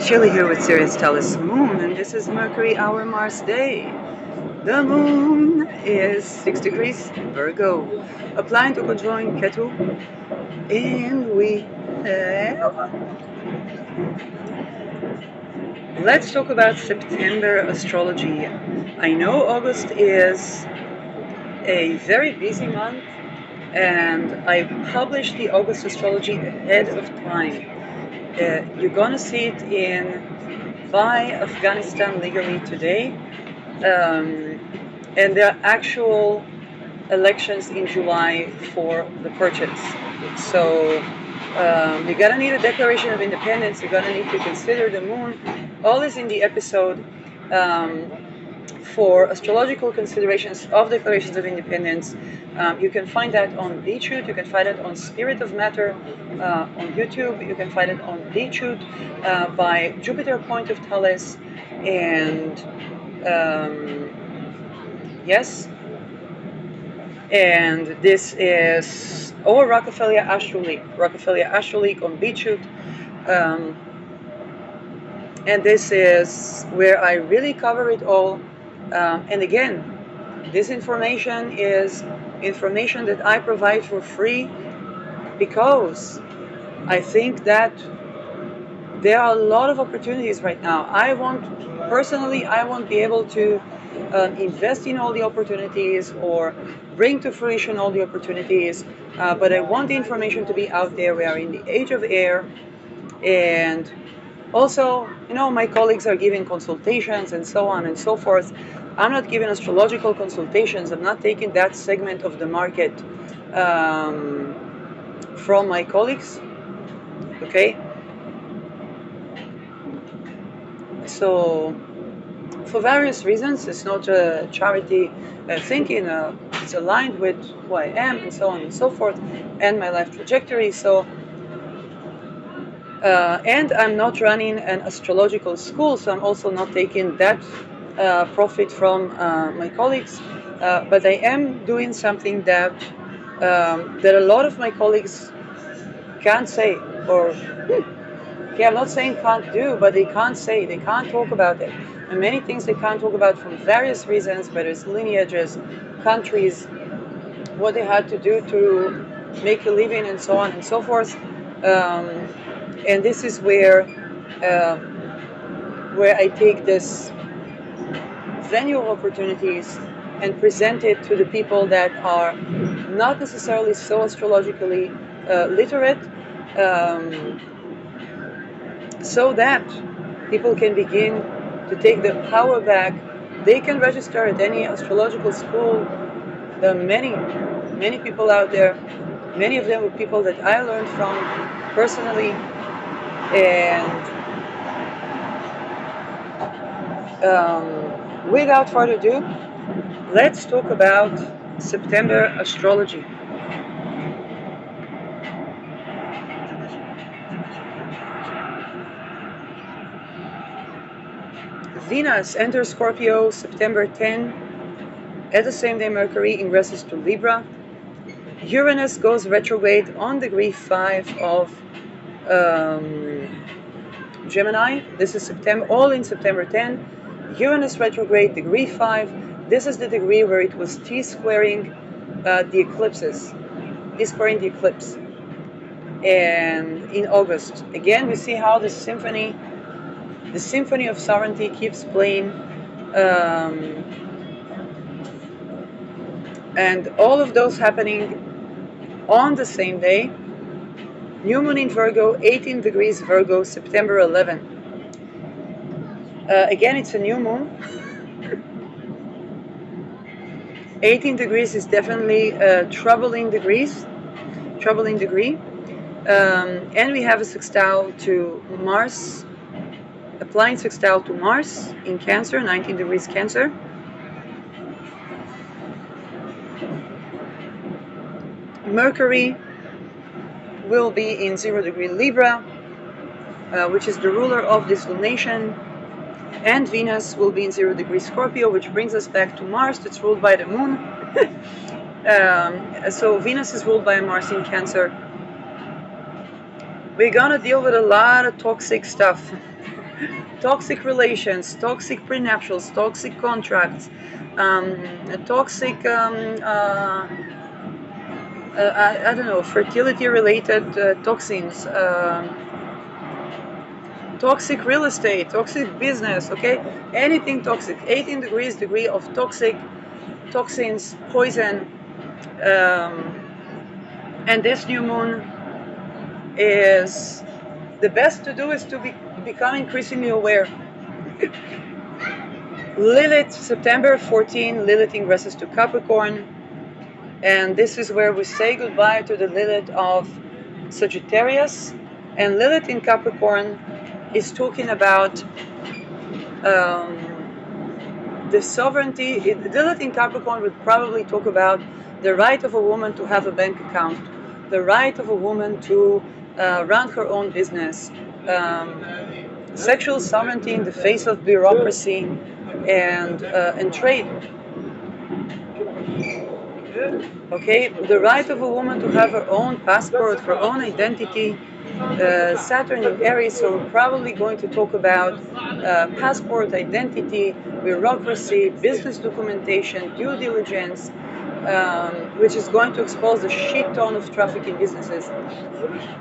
Shirley here with Sirius Tellus Moon, and this is Mercury Hour Mars Day. The moon is 6 degrees Virgo, applying to conjoin Ketu, and we have. Let's talk about September astrology. I know August is a very busy month, and I published the August astrology ahead of time. You're gonna see it in Buy Afghanistan Legally today. And there are actual elections in July for the purchase. So you're gonna need a Declaration of Independence. You're gonna need to consider the moon. All is in the episode for astrological considerations of Declarations of Independence. You can find that on BeTruth. You can find it on Spirit of Matter on YouTube. You can find it on BeTruth by Jupiter Point of Thales. And yes, and this is Rockefeller Astral League on BeTruth. And this is where I really cover it all. And again, this information is information that I provide for free because I think that there are a lot of opportunities right now. I won't be able to invest in all the opportunities or bring to fruition all the opportunities, but I want the information to be out there. We are in the age of air, and also, my colleagues are giving consultations and so on and so forth. I'm not giving astrological consultations. I'm not taking that segment of the market from my colleagues. Okay? So, for various reasons, it's not a charity thinking. It's aligned with who I am and so on and so forth, and my life trajectory. So, and I'm not running an astrological school, so I'm also not taking that profit from my colleagues. But I am doing something that a lot of my colleagues can't say, or okay, I'm not saying can't do, but they can't say, they can't talk about it. And many things they can't talk about for various reasons, whether it's lineages, countries, what they had to do to make a living, and so on and so forth. And this is where I take this venue of opportunities and present it to the people that are not necessarily so astrologically literate, so that people can begin to take the power back. They can register at any astrological school. There are many people out there. Many of them were people that I learned from personally. And without further ado, let's talk about September astrology. Venus enters Scorpio September 10. At the same day, Mercury ingresses to Libra. Uranus goes retrograde on degree 5 of Gemini. This is September, all in September 10. Uranus retrograde, degree 5. This is the degree where it was T-squaring the eclipses. T-squaring the eclipse. And in August, again, we see how the symphony of sovereignty keeps playing. And all of those happening on the same day. New moon in Virgo, 18 degrees Virgo, September 11. Again, it's a new moon. 18 degrees is definitely a troubling degree. And we have a sextile to Mars, applying sextile to Mars in Cancer, 19 degrees Cancer. Mercury will be in 0 degree Libra, which is the ruler of this lunation. And Venus will be in 0 degree Scorpio, which brings us back to Mars, that's ruled by the moon. So Venus is ruled by Mars in Cancer. we're gonna deal with a lot of toxic stuff. Toxic relations, toxic prenuptials, toxic contracts, toxic, I don't know, fertility related toxins, toxic real estate, toxic business, okay? Anything toxic, 18 degree of toxins, poison. And this new moon is the best to do is to become increasingly aware. Lilith, September 14, Lilith ingresses to Capricorn, and this is where we say goodbye to the Lilith of Sagittarius. And Lilith in Capricorn is talking about the sovereignty. Lilith in Capricorn would probably talk about the right of a woman to have a bank account, the right of a woman to run her own business, sexual sovereignty in the face of bureaucracy and trade. Okay, the right of a woman to have her own passport, her own identity. Saturn in Aries, so we're probably going to talk about passport, identity, bureaucracy, business documentation, due diligence, which is going to expose a shit ton of trafficking businesses.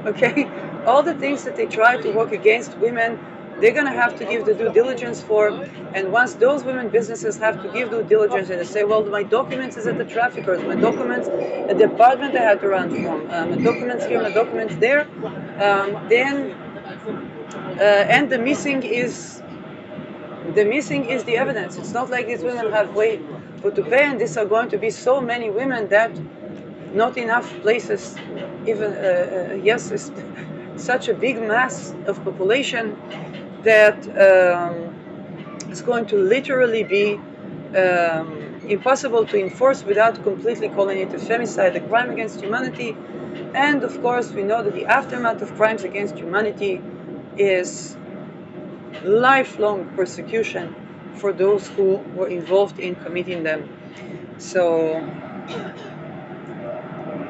Okay, all the things that they try to work against women, they're going to have to give the due diligence for. And once those women businesses have to give due diligence and they say, well, my documents is at the traffickers, my documents at the apartment I had to run from, my documents here, my documents there, then and the missing is the evidence. It's not like these women have way to pay, and these are going to be so many women that not enough places, even yes, it's such a big mass of population that it's going to literally be impossible to enforce without completely calling it a femicide, a crime against humanity. And of course, we know that the aftermath of crimes against humanity is lifelong persecution for those who were involved in committing them. So,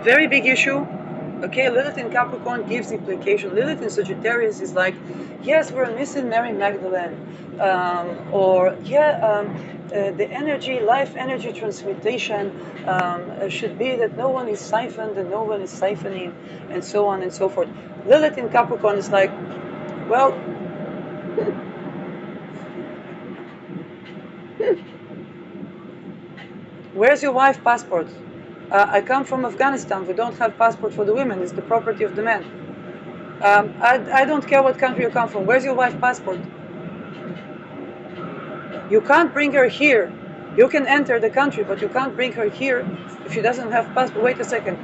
very big issue. Okay, Lilith in Capricorn gives implication. Lilith in Sagittarius is like, yes, we're missing Mary Magdalene, the energy, life energy transmutation should be that no one is siphoned and no one is siphoning, and so on and so forth. Lilith in Capricorn is like, well, where's your wife's passport? I come from Afghanistan. We don't have passport for the women. It's the property of the men. I don't care what country you come from. Where's your wife's passport? You can't bring her here. You can enter the country, but you can't bring her here if she doesn't have passport. Wait a second.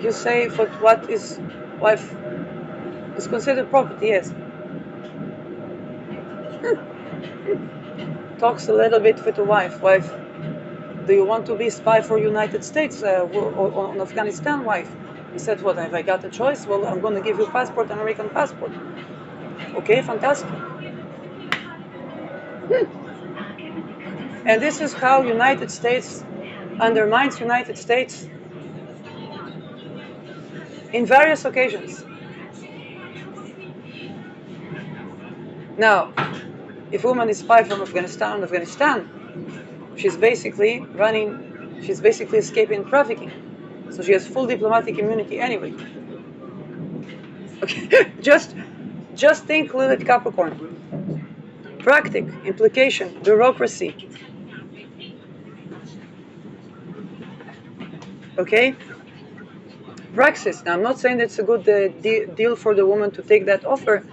You say for what is wife is considered property? Yes. Talks a little bit with the wife. Wife, do you want to be spy for United States or on Afghanistan, wife? He said, what, have I got a choice? Well, I'm going to give you passport, American passport. Okay, fantastic. And this is how United States undermines United States in various occasions. Now, if a woman is spy from Afghanistan, she's basically escaping trafficking. So she has full diplomatic immunity anyway. Okay, just think Lilith Capricorn. Practic, implication, bureaucracy. Okay? Praxis. Now, I'm not saying it's a good deal for the woman to take that offer,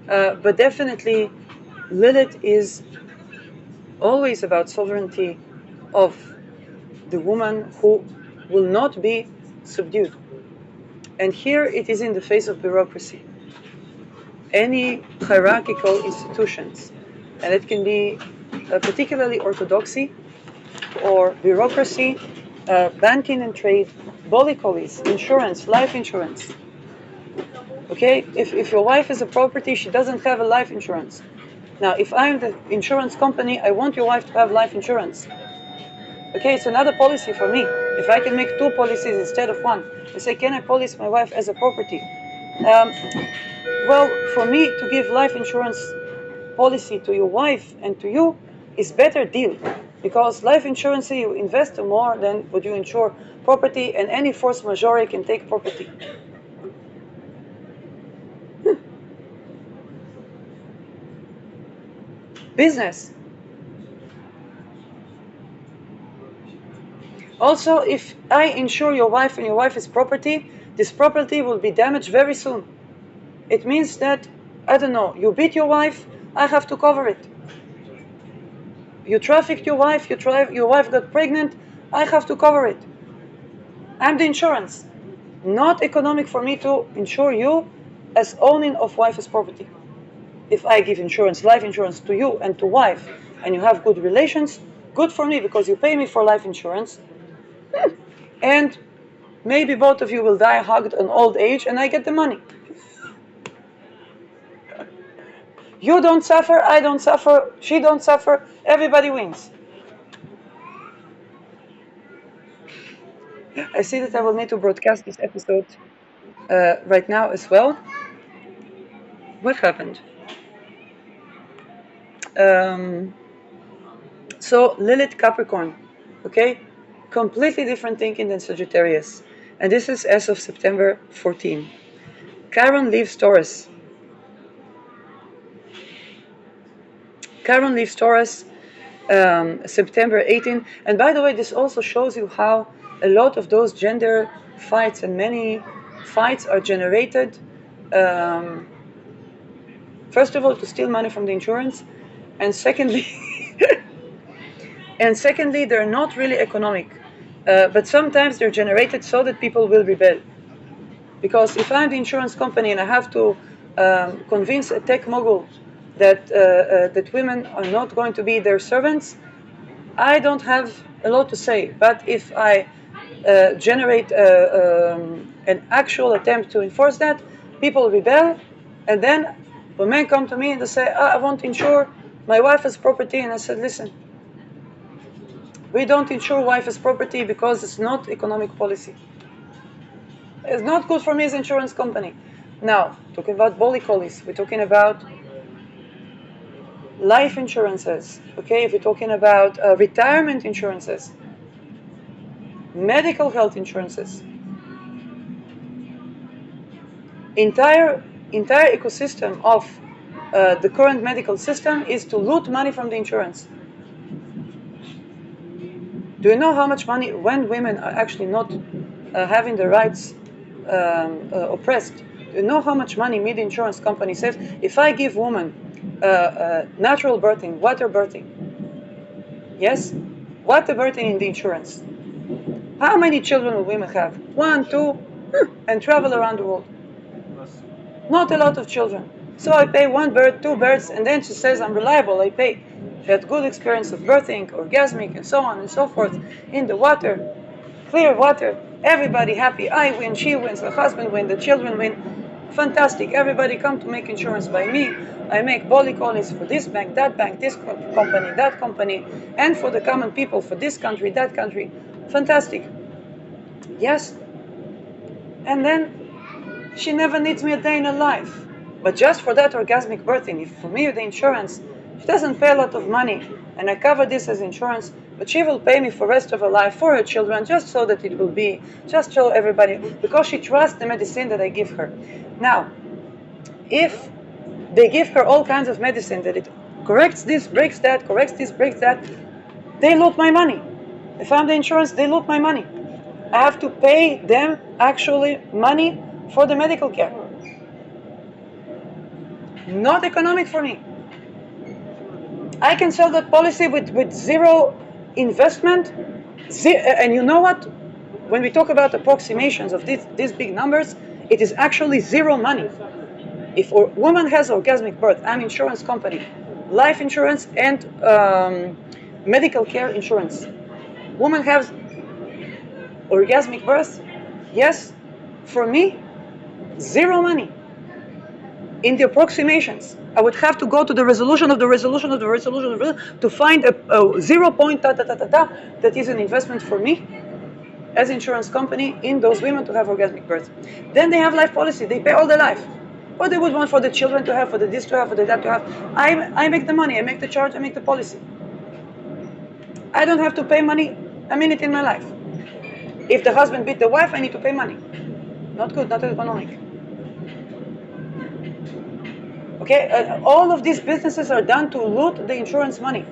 but definitely Lilith is always about sovereignty of the woman who will not be subdued. And here it is in the face of bureaucracy. Any hierarchical institutions, and it can be particularly orthodoxy or bureaucracy, banking and trade, bolicolis, insurance, life insurance. Okay, if your wife is a property, she doesn't have a life insurance. Now, if I'm the insurance company, I want your wife to have life insurance. Okay, it's another policy for me. If I can make two policies instead of one, I say, can I police my wife as a property? Um, well, for me to give life insurance policy to your wife and to you is better deal, because life insurance you invest more than what you insure property, and any force majeure can take property. Business. Also, if I insure your wife and your wife is property, this property will be damaged very soon. It means that, I don't know, you beat your wife, I have to cover it. You trafficked your wife, your wife got pregnant, I have to cover it. I'm the insurance. Not economic for me to insure you as owning of wife's property. If I give insurance, life insurance to you and to wife, and you have good relations, good for me because you pay me for life insurance, and maybe both of you will die hugged in old age and I get the money. You don't suffer, I don't suffer, she don't suffer, everybody wins. I see that I will need to broadcast this episode right now as well. What happened? Um, so Lilith Capricorn, okay? Completely different thinking than Sagittarius. And this is as of September 14. Chiron leaves Taurus. Chiron leaves Taurus September 18. And by the way, this also shows you how a lot of those gender fights and many fights are generated, first of all, to steal money from the insurance, and secondly, they're not really economic. But sometimes they're generated so that people will rebel. Because if I'm the insurance company and I have to convince a tech mogul that women are not going to be their servants, I don't have a lot to say. But if I generate an actual attempt to enforce that, people rebel, and then when men come to me and they say, I want to insure my wife's property, and I said, listen, we don't insure wife's property because it's not economic policy. It's not good for me as insurance company. Now, talking about polycolis, we're talking about life insurances, okay? If we're talking about retirement insurances, medical health insurances, entire ecosystem of the current medical system is to loot money from the insurance. Do you know how much money, when women are actually not having the rights oppressed, do you know how much money me, the insurance company, saves? If I give women natural birthing, water birthing, yes, water birthing in the insurance, how many children will women have? 1, 2, and travel around the world. Not a lot of children. So I pay 1 bird, 2 birds, and then she says I'm reliable, I pay. She had good experience of birthing, orgasmic, and so on and so forth, in the water, clear water, everybody happy, I win, she wins, the husband wins, the children win, fantastic, everybody come to make insurance by me, I make polycolis for this bank, this company, that company, and for the common people, for this country, that country, fantastic. Yes, and then she never needs me a day in her life. But just for that orgasmic birthing, if for me the insurance, she doesn't pay a lot of money, and I cover this as insurance, but she will pay me for the rest of her life, for her children, just so that it will be, just show everybody, because she trusts the medicine that I give her. Now, if they give her all kinds of medicine that it corrects this, breaks that, corrects this, breaks that, they loot my money. If I'm the insurance, they loot my money. I have to pay them actually money for the medical care. Not economic for me. I can sell that policy with zero investment. And you know what? When we talk about approximations of these big numbers, it is actually zero money. If a woman has orgasmic birth, I'm insurance company, life insurance and medical care insurance. Woman has orgasmic birth, yes, for me, zero money. In the approximations, I would have to go to the resolution to find a 0 point that is an investment for me. as insurance company in those women to have orgasmic birth. Then they have life policy. They pay all their life. What they would want for the children to have, for the this to have, for the that to have. I make the money. I make the charge. I make the policy. I don't have to pay money a minute in my life. If the husband beat the wife, I need to pay money. Not good, not economic. Okay, all of these businesses are done to loot the insurance money.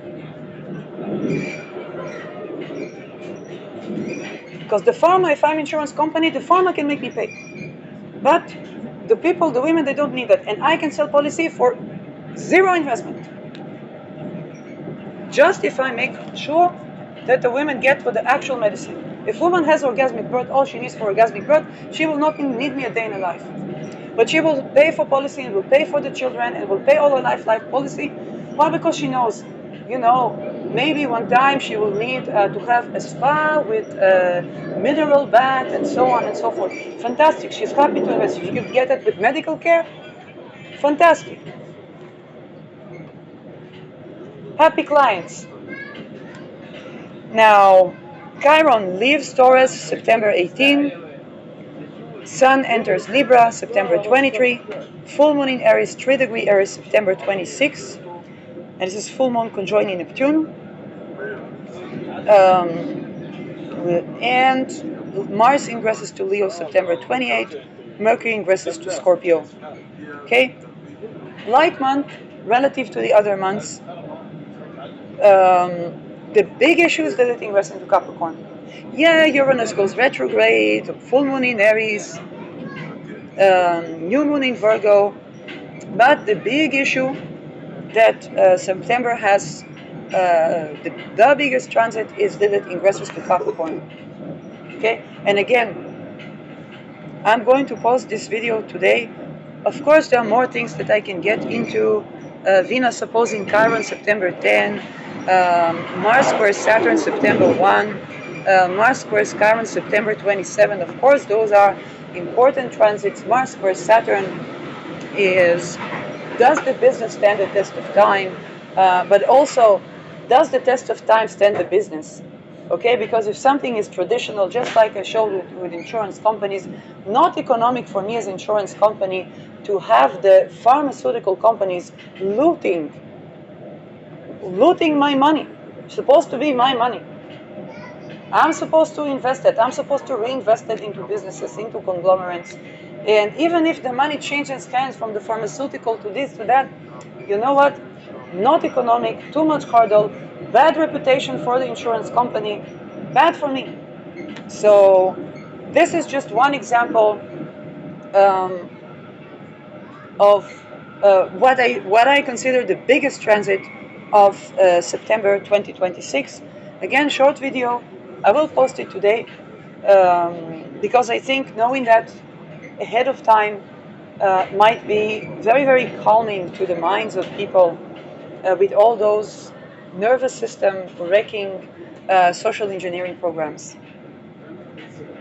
Because the pharma, if I'm insurance company, the pharma can make me pay. But the people, the women, they don't need that. And I can sell policy for zero investment. Just if I make sure that the women get for the actual medicine. If woman has orgasmic birth, all she needs for orgasmic birth, she will not need me a day in her life. But she will pay for policy and will pay for the children and will pay all her life policy. Why? Because she knows, maybe one time she will need to have a spa with a mineral bath and so on and so forth. Fantastic. She's happy to invest. If she could get it with medical care, fantastic. Happy clients. Now, Chiron leaves Taurus September 18. Sun enters Libra September 23. Full moon in Aries, 3 degree Aries, September 26. And this is full moon conjoining Neptune. And Mars ingresses to Leo September 28. Mercury ingresses to Scorpio. Okay? Light month relative to the other months. The big issue is that it ingresses into Capricorn. Yeah, Uranus goes retrograde, full moon in Aries, new moon in Virgo. But the big issue that September has, the biggest transit is that it ingresses to Capricorn. Okay, and again, I'm going to post this video today. Of course, there are more things that I can get into. Venus opposing Chiron September 10, Mars squares Saturn September 1, Mars squares Chiron September 27. Of course, those are important transits. Mars squares Saturn is, does the business stand the test of time, but also does the test of time stand the business? Okay, because if something is traditional, just like I showed with insurance companies, not economic for me as insurance company to have the pharmaceutical companies looting my money. It's supposed to be my money. I'm supposed to invest it. I'm supposed to reinvest it into businesses, into conglomerates. And even if the money changes hands from the pharmaceutical to this, to that, you know what? Not economic, too much hurdle, bad reputation for the insurance company, bad for me. So this is just one example of what I consider the biggest transit of September 2026. Again, short video. I will post it today because I think knowing that ahead of time might be very, very calming to the minds of people with all those nervous system wrecking social engineering programs.